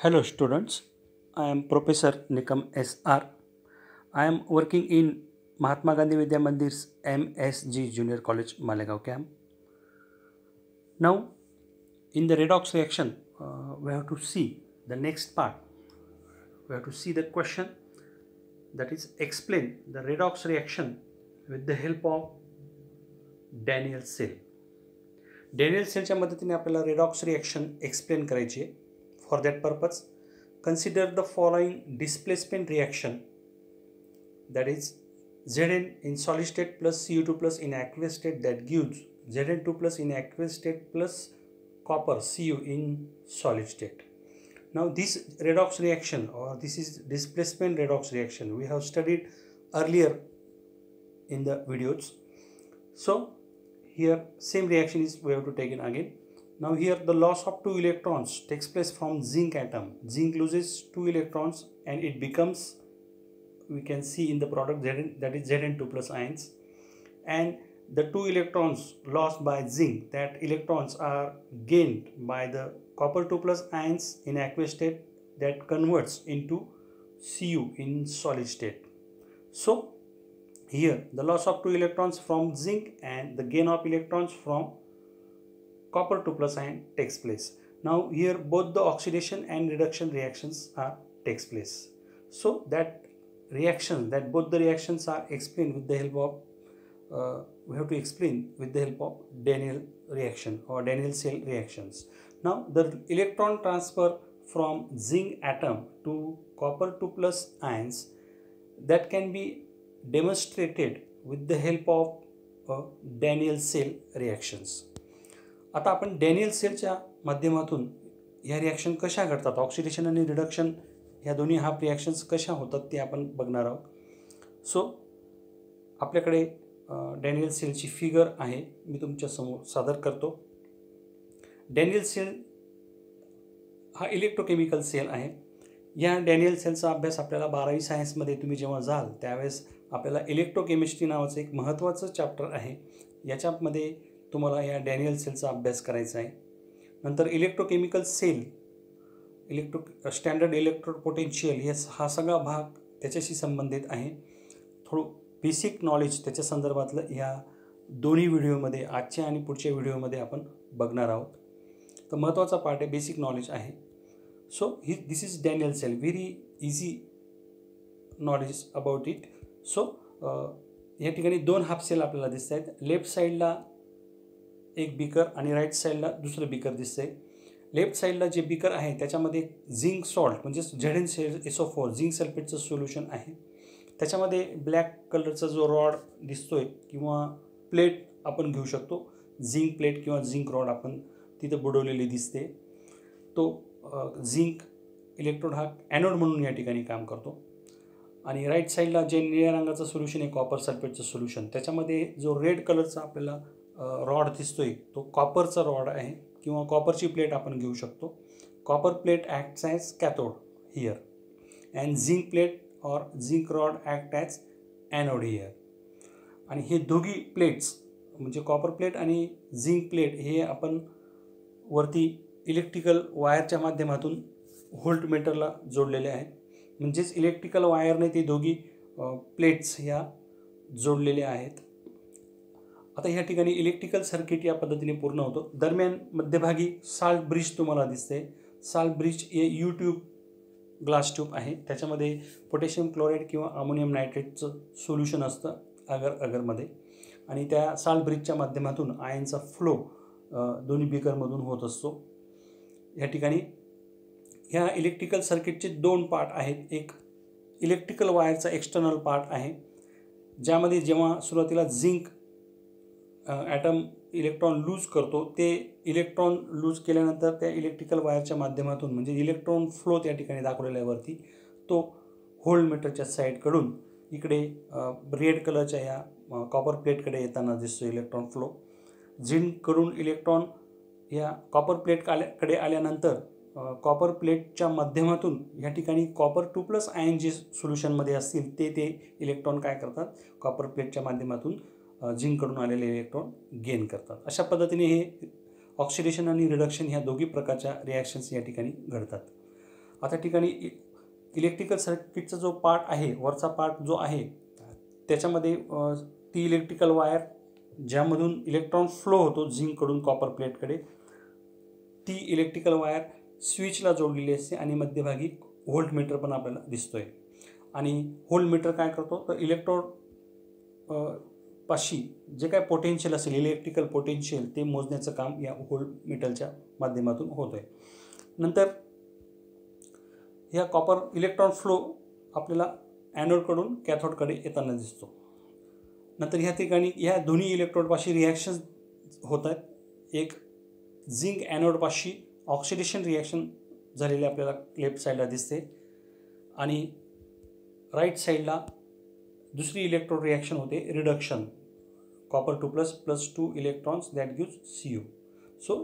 Hello students, I am Professor Nikam S.R. I am working in Mahatma Gandhi Vidya Mandir's MSG Junior College, Malegaon camp. Now, in the redox reaction, we have to see the next part. We have to see the question, that is explain the redox reaction with the help of Daniell cell. Daniell cellच्या मदतीने आपल्याला redox reaction explain करायची आहे. For that purpose, consider the following displacement reaction, that is Zn in solid state plus Cu2 plus in aqueous state, that gives Zn2 plus in aqueous state plus copper Cu in solid state. Now this redox reaction, or this is displacement redox reaction, we have studied earlier in the videos. So here same reaction is we have to take in again. Now here the loss of 2 electrons takes place from zinc atom. Zinc loses 2 electrons and it becomes, we can see in the product Zn, that is Zn2 plus ions, and the 2 electrons lost by zinc, that electrons are gained by the copper 2 plus ions in aqueous state, that converts into Cu in solid state. So here the loss of 2 electrons from zinc and the gain of electrons from copper 2 plus ion takes place. Now here both the oxidation and reduction reactions takes place. So that both the reactions are explained with the help of we have to explain with the help of Daniell reaction or Daniell cell reactions. Now the electron transfer from zinc atom to copper 2 plus ions, that can be demonstrated with the help of Daniell cell reactions. आता आपण Daniel सेलच्या माध्यमातून ह्या reaction कशा घडतात, oxidation आणि reduction ह्या दोन्ही हाफ रिॲक्शन्स कशा होतात ते आपण बघणार आहोत. सो आपल्याकडे डॅनियल सेलची फिगर आहे, मी तुमच्यासमोर सादर करतो. डॅनियल सेल हा इलेक्ट्रोकेमिकल सेल आहे. या डॅनियल सेलचा अभ्यास आपल्याला 12वी सायन्समध्ये तुम्ही जेव्हा जाल त्यावेळेस आपल्याला इलेक्ट्रोकेमिस्ट्री नावाचं एक महत्त्वाचं चॅप्टर आहे, याच्यामध्ये तुम्हाला या डॅनियल सेलचा अभ्यास करायचा आहे. नंतर electrochemical cell, standard electrode potential, हा सगळा भाग त्याच्याशी संबंधित आहे. थोडं बेसिक नॉलेज त्याच्या संदर्भातलं ह्या दोन्ही व्हिडिओमध्ये, आजच्या आणि पुढच्या व्हिडिओमध्ये आपण बघणार आहोत. तर महत्त्वाचा पार्ट आहे, बेसिक नॉलेज आहे. So this is Daniel cell, very easy knowledge about it. So या ठिकाणी 2 हाफ सेल आपल्याला दिसत आहेत. लेफ्ट साईडला एक बीकर आणि राईट साईडला दुसरं बीकर दिसतंय. लेफ्ट साईडला जे बीकर आहे त्याच्यामध्ये झिंक सॉल्ट म्हणजे ZnSO4 झिंक सल्फेटचं सोल्युशन आहे. त्याच्यामध्ये ब्लॅक कलरचा जो रॉड दिसतोय किंवा प्लेट आपण घेऊ शकतो, झिंक प्लेट किंवा झिंक रॉड आपण तिथं बुडवलेली दिसते. तो झिंक इलेक्ट्रोड हा ॲनोड म्हणून या ठिकाणी काम करतो. आणि राईट साईडला जे निळ्या रंगाचं सोल्युशन आहे कॉपर सल्फेटचं सोल्युशन, त्याच्यामध्ये जो रेड कलरचा आपल्याला रॉड दिसतोय तो कॉपरचा रॉड आहे किंवा कॉपरची प्लेट आपण घेऊ शकतो. Copper plate acts as cathode here and zinc plate or zinc rod act as anode here. आणि हे दोघी प्लेट्स म्हणजे कॉपर प्लेट आणि झिंक प्लेट हे आपण वरती इलेक्ट्रिकल वायरच्या माध्यमातून व्होल्टमीटरला जोडलेले आहेत. म्हणजेच इलेक्ट्रिकल वायरने ते दोघी प्लेट्स ह्या जोडलेल्या आहेत. आता ह्या ठिकाणी इलेक्ट्रिकल सर्किट या पद्धतीने पूर्ण होतो. दरम्यान मध्यभागी साल्ट ब्रिज तुम्हाला दिसते. साल्ट ब्रिज हे ट्यूब ग्लास ट्यूब आहे, त्याच्यामध्ये पोटॅशियम क्लोराईड किंवा अमोनियम नायट्रेटचं सोल्युशन असतं अगरमध्ये, आणि त्या साल्ट ब्रिजच्या माध्यमातून आयनचा फ्लो दोन्ही बीकरमधून होत असतो. या ठिकाणी ह्या इलेक्ट्रिकल सर्किटचे 2 पार्ट आहेत. एक इलेक्ट्रिकल वायरचा एक्सटर्नल पार्ट आहे, ज्यामध्ये जेव्हा सुरुवातीला झिंक ॲटम इलेक्ट्रॉन लूज करतो, ते इलेक्ट्रॉन लूज केल्यानंतर त्या इलेक्ट्रिकल वायरच्या माध्यमातून म्हणजे इलेक्ट्रॉन फ्लो त्या ठिकाणी दाखवलेला आहे वरती, तो व्होल्टमीटरच्या साईडकडून इकडे रेड कलरच्या या कॉपर प्लेटकडे येताना दिसतो इलेक्ट्रॉन फ्लो. झिंककडून इलेक्ट्रॉन या कॉपर प्लेटकडे आल्यानंतर कॉपर प्लेटच्या माध्यमातून या ठिकाणी कॉपर 2 प्लस आयन जे सोल्युशनमध्ये असतील ते इलेक्ट्रॉन काय करतात, कॉपर प्लेटच्या माध्यमातून झिंककडून आलेले इलेक्ट्रॉन गेन करतात. अशा पद्धतीने हे ऑक्सिडेशन आणि रिडक्शन ह्या दोघी प्रकारच्या रिॲक्शन्स या ठिकाणी घडतात. आता ठिकाणी इलेक्ट्रिकल सर्किटचा जो पार्ट आहे, वरचा पार्ट जो आहे, त्याच्यामध्ये ती इलेक्ट्रिकल वायर ज्यामधून इलेक्ट्रॉन फ्लो होतो झिंककडून कॉपर प्लेटकडे, ती इलेक्ट्रिकल वायर स्विचला जोडलेली असते आणि मध्यभागी व्होल्टमीटर पण आपल्याला दिसतोय. आणि व्होल्टमीटर काय करतो, तर इलेक्ट्रोड पाशी जे काय पोटेन्शियल असेल, इलेक्ट्रिकल पोटेन्शियल, ते मोजण्याचं काम या व्होल्टमीटरच्या माध्यमातून होतं आहे. नंतर ह्या कॉपर इलेक्ट्रॉन फ्लो आपल्याला ॲनोडकडून कॅथोडकडे येताना दिसतो. नंतर ह्या ठिकाणी ह्या दोन्ही इलेक्ट्रोडपाशी रिॲक्शन होत आहेत. एक झिंक ॲनोडपाशी ऑक्सिडेशन रिॲक्शन झालेली आपल्याला लेफ्ट साईडला दिसते आणि राईट साईडला दुसरी इलेक्ट्रोड रिॲक्शन होते, reduction, copper 2+ + 2 electrons that gives Cu. सो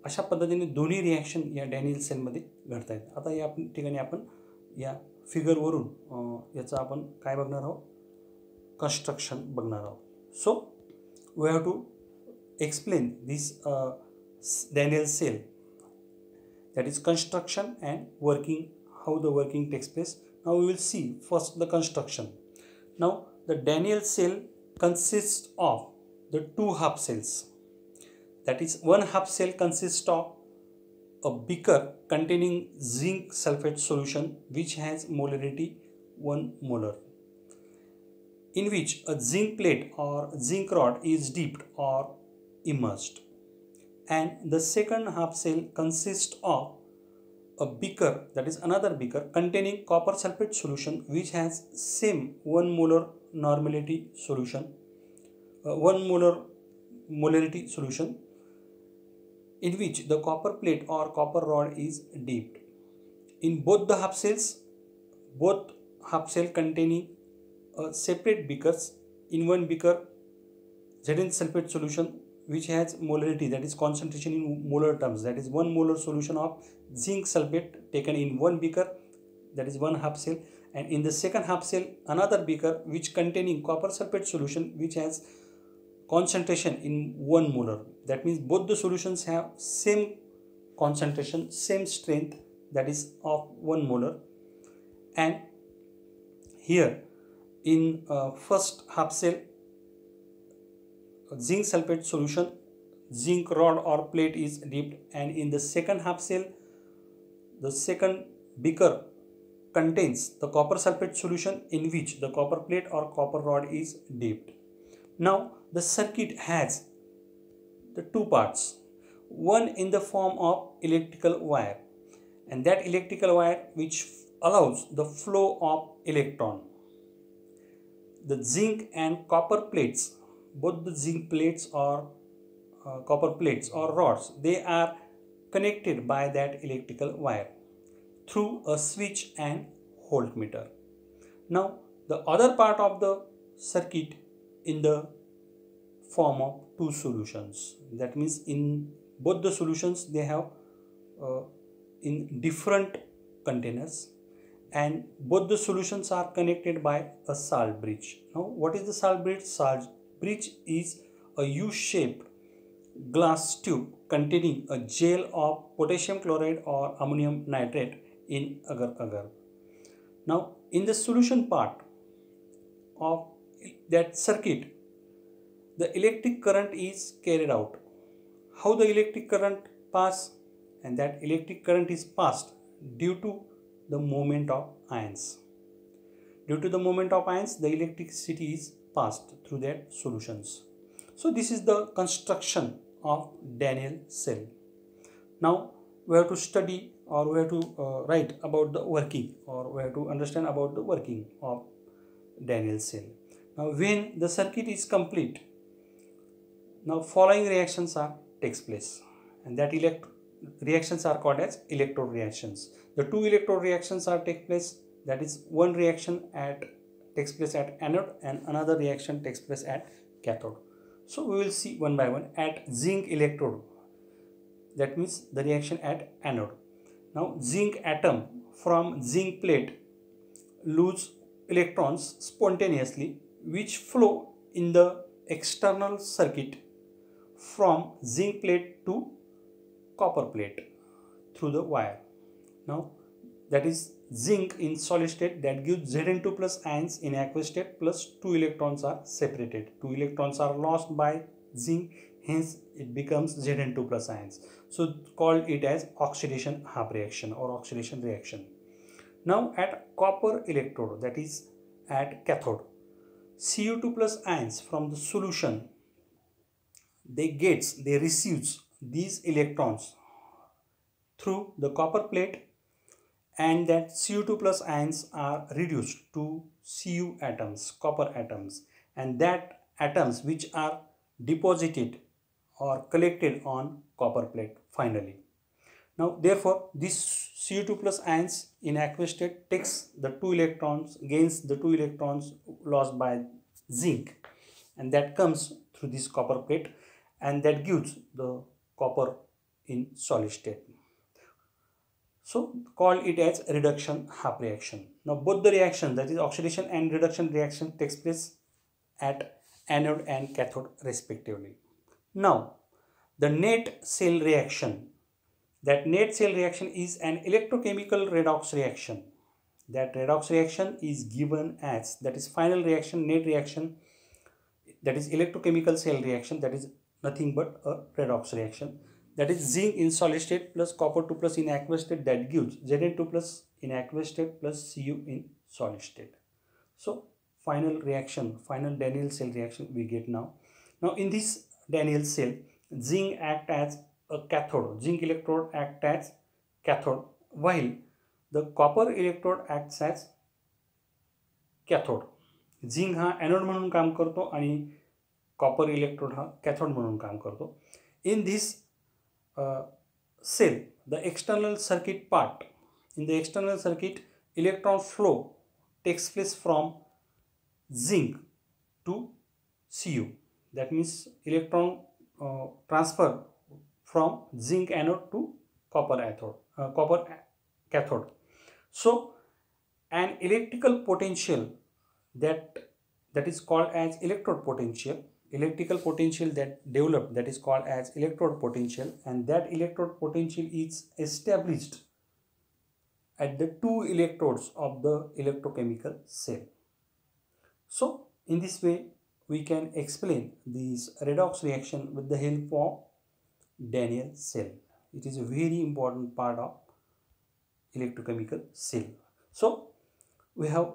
अशा पद्धतीने दोन्ही रिॲक्शन या डॅनियल सेलमध्ये घडत आहेत. आता या ठिकाणी आपण या फिगरवरून याचं आपण काय बघणार आहोत, कन्स्ट्रक्शन बघणार आहोत. So we have to explain this Daniel cell, that is construction and working, how the working takes place. Now we will see first the construction. Now the Daniell cell consists of the two half cells. That is, one half cell consists of a beaker containing zinc sulfate solution which has molarity 1 molar, in which a zinc plate or zinc rod is dipped or immersed. And the second half cell consists of a beaker, that is another beaker containing copper sulfate solution which has same 1 molar normality solution, 1 molar molarity solution, in which the copper plate or copper rod is dipped. In both the half cells, both half cell containing separate beakers. In one beaker Zn sulfate solution which has molarity, that is concentration in molar terms, that is 1 molar solution of zinc sulfate taken in one beaker, that is one half cell. And in the second half cell another beaker which containing copper sulfate solution which has concentration in 1 molar. That means both the solutions have same concentration, same strength, that is of 1 molar. And here in first half cell zinc sulfate solution, zinc rod or plate is dipped, and in the second half cell the second beaker contains the copper sulfate solution in which the copper plate or copper rod is dipped. Now the circuit has the two parts, one in the form of electrical wire, and that electrical wire which allows the flow of electron. The zinc and copper plates, both the zinc plates or copper plates or rods, they are connected by that electrical wire through a switch and voltmeter. Now the other part of the circuit in the form of two solutions, that means in both the solutions they have in different containers, and both the solutions are connected by a salt bridge. Now what is the salt bridge? Salt bridge is a U-shaped glass tube containing a gel of potassium chloride or ammonium nitrate in agar-agar. Now in the solution part of that circuit the electric current is carried out. How the electric current pass? And that electric current is passed due to the movement of ions. Due to the movement of ions the electricity is passed through their solutions. So this is the construction of Daniell cell. Now we have to study, or we have to write about the working, or we have to understand about the working of Daniell cell. Now when the circuit is complete, now following reactions are takes place, and that reactions are called as electrode reactions. The two electrode reactions are take place, that is one reaction takes place at anode and another reaction takes place at cathode. So we will see one by one. At zinc electrode, that means the reaction at anode. Now zinc atom from zinc plate lose electrons spontaneously which flow in the external circuit from zinc plate to copper plate through the wire. Now that is zinc in solid state, that gives Zn2 plus ions in aqueous state, plus 2 electrons are separated. 2 electrons are lost by zinc, hence it becomes Zn2 plus ions. So called it as oxidation half reaction or oxidation reaction. Now at copper electrode, that is at cathode, Cu2 plus ions from the solution, they receives these electrons through the copper plate, and that Cu2 plus ions are reduced to Cu atoms, copper atoms, and that atoms which are deposited or collected on copper plate finally. Now therefore this Cu2 plus ions in aqueous state takes the 2 electrons, gains the 2 electrons lost by zinc, and that comes through this copper plate, and that gives the copper in solid state. So call it as reduction half reaction. Now both the reaction, that is oxidation and reduction reaction, takes place at anode and cathode respectively. Now the net cell reaction, that net cell reaction is an electrochemical redox reaction. That redox reaction is given as, that is final reaction, net reaction, that is electrochemical cell reaction, that is nothing but a redox reaction. That is zinc in solid state plus copper 2 plus in aqueous state, that gives Zn2 plus in aqueous state plus Cu in solid state. So final reaction, final Daniell cell reaction we get now. Now in this Daniell cell, zinc act as a cathode, zinc electrode act as cathode, while the copper electrode acts as cathode. Zinc हा anode म्हणून काम करतो आणि copper electrode हा cathode म्हणून काम करतो. In this cell, the external circuit part, in the external circuit, electron flow takes place from zinc to Cu. That means electron transfer from zinc anode to copper cathode. So an electrical potential that is called as electrode potential, electrical potential that developed, that is called as electrode potential, and that electrode potential is established at the two electrodes of the electrochemical cell. So in this way we can explain this redox reaction with the help of Daniell cell. It is a very important part of electrochemical cell. So we have